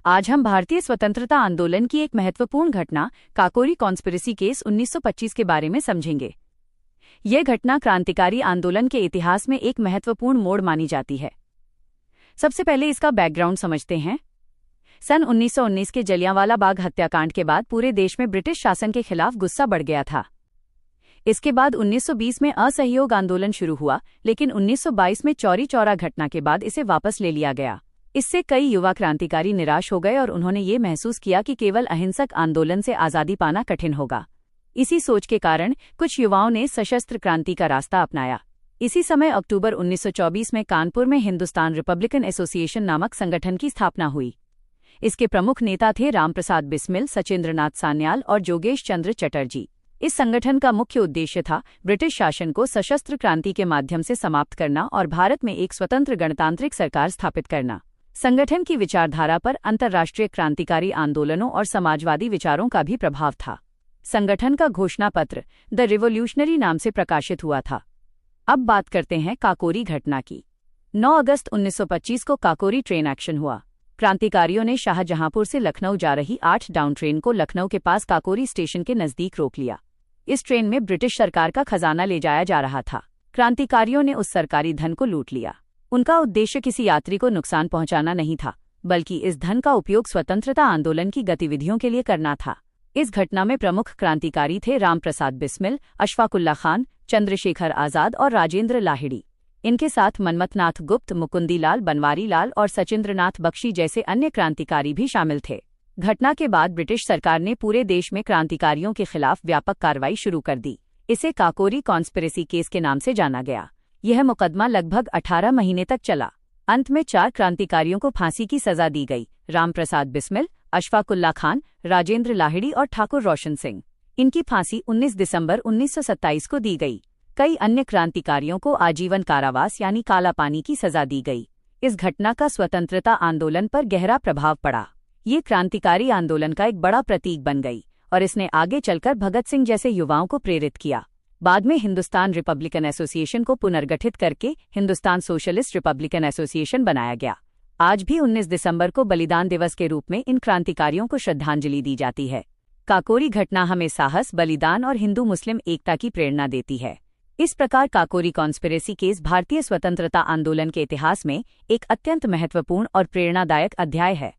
आज हम भारतीय स्वतंत्रता आंदोलन की एक महत्वपूर्ण घटना काकोरी कॉन्स्पिरेसी केस 1925 के बारे में समझेंगे। यह घटना क्रांतिकारी आंदोलन के इतिहास में एक महत्वपूर्ण मोड़ मानी जाती है। सबसे पहले इसका बैकग्राउंड समझते हैं। सन 1919 के जलियांवाला बाग हत्याकांड के बाद पूरे देश में ब्रिटिश शासन के खिलाफ गुस्सा बढ़ गया था। इसके बाद 1920 में असहयोग आंदोलन शुरू हुआ, लेकिन 1922 में चौरी चौरा घटना के बाद इसे वापस ले लिया गया। इससे कई युवा क्रांतिकारी निराश हो गए और उन्होंने ये महसूस किया कि केवल अहिंसक आंदोलन से आज़ादी पाना कठिन होगा। इसी सोच के कारण कुछ युवाओं ने सशस्त्र क्रांति का रास्ता अपनाया। इसी समय अक्टूबर 1924 में कानपुर में हिंदुस्तान रिपब्लिकन एसोसिएशन नामक संगठन की स्थापना हुई। इसके प्रमुख नेता थे रामप्रसाद बिस्मिल, सचिंद्रनाथ सान्याल और जोगेश चंद्र चटर्जी। इस संगठन का मुख्य उद्देश्य था ब्रिटिश शासन को सशस्त्र क्रांति के माध्यम से समाप्त करना और भारत में एक स्वतंत्र गणतांत्रिक सरकार स्थापित करना। संगठन की विचारधारा पर अंतर्राष्ट्रीय क्रांतिकारी आंदोलनों और समाजवादी विचारों का भी प्रभाव था। संगठन का घोषणा पत्र द रिवॉल्यूशनरी नाम से प्रकाशित हुआ था। अब बात करते हैं काकोरी घटना की। 9 अगस्त 1925 को काकोरी ट्रेन एक्शन हुआ। क्रांतिकारियों ने शाहजहांपुर से लखनऊ जा रही 8 डाउन ट्रेन को लखनऊ के पास काकोरी स्टेशन के नजदीक रोक लिया। इस ट्रेन में ब्रिटिश सरकार का खजाना ले जाया जा रहा था। क्रांतिकारियों ने उस सरकारी धन को लूट लिया। उनका उद्देश्य किसी यात्री को नुकसान पहुंचाना नहीं था, बल्कि इस धन का उपयोग स्वतंत्रता आंदोलन की गतिविधियों के लिए करना था। इस घटना में प्रमुख क्रांतिकारी थे रामप्रसाद बिस्मिल, अशफाकुल्ला खान, चंद्रशेखर आजाद और राजेंद्र लाहिड़ी। इनके साथ मनमथनाथ गुप्त, मुकुंदीलाल बनवारीलाल और सचिंद्रनाथ बख्शी जैसे अन्य क्रांतिकारी भी शामिल थे। घटना के बाद ब्रिटिश सरकार ने पूरे देश में क्रांतिकारियों के खिलाफ व्यापक कार्रवाई शुरू कर दी। इसे काकोरी कॉन्स्पिरेसी केस के नाम से जाना गया। यह मुकदमा लगभग 18 महीने तक चला। अंत में 4 क्रांतिकारियों को फांसी की सजा दी गई: रामप्रसाद बिस्मिल, अशफाकुल्ला खान, राजेंद्र लाहिड़ी और ठाकुर रोशन सिंह। इनकी फांसी 19 दिसंबर 1927 को दी गई। कई अन्य क्रांतिकारियों को आजीवन कारावास यानी काला पानी की सजा दी गई। इस घटना का स्वतंत्रता आंदोलन पर गहरा प्रभाव पड़ा। ये क्रांतिकारी आंदोलन का एक बड़ा प्रतीक बन गई और इसने आगे चलकर भगत सिंह जैसे युवाओं को प्रेरित किया। बाद में हिंदुस्तान रिपब्लिकन एसोसिएशन को पुनर्गठित करके हिंदुस्तान सोशलिस्ट रिपब्लिकन एसोसिएशन बनाया गया। आज भी 19 दिसंबर को बलिदान दिवस के रूप में इन क्रांतिकारियों को श्रद्धांजलि दी जाती है। काकोरी घटना हमें साहस, बलिदान और हिंदू मुस्लिम एकता की प्रेरणा देती है। इस प्रकार काकोरी कॉन्स्पिरेसी केस भारतीय स्वतंत्रता आंदोलन के इतिहास में एक अत्यंत महत्वपूर्ण और प्रेरणादायक अध्याय है।